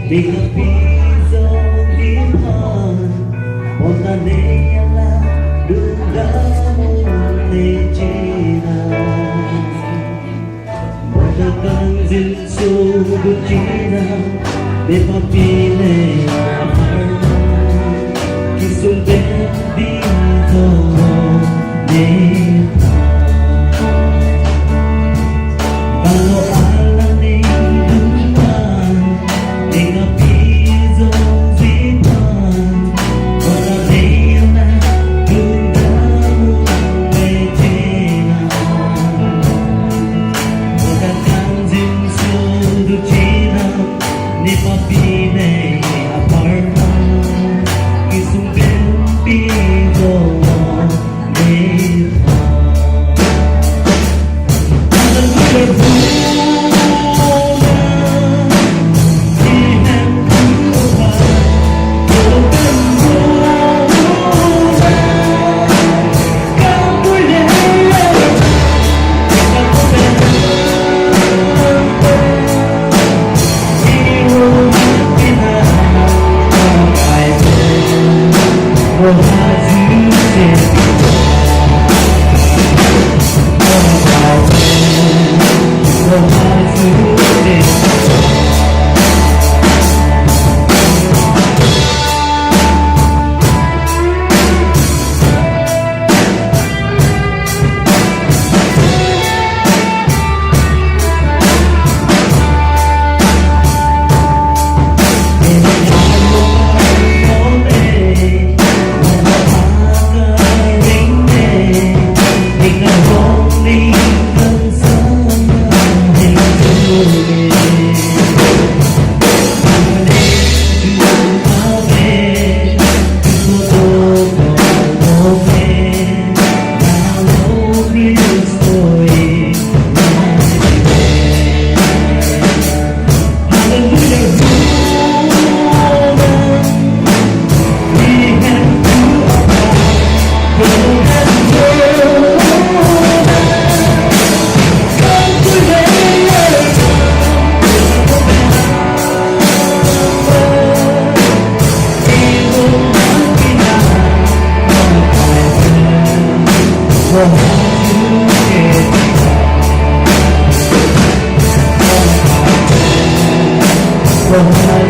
Make a piece of him Montanella lunga legina Monta tanzil su bucina De papine amarna Kisul bendito neta Palo ala ni duman Nega piso zipan Ora leona lundamu legena Monta tanzil su bucina De papine amarna Kisul bendito neta From my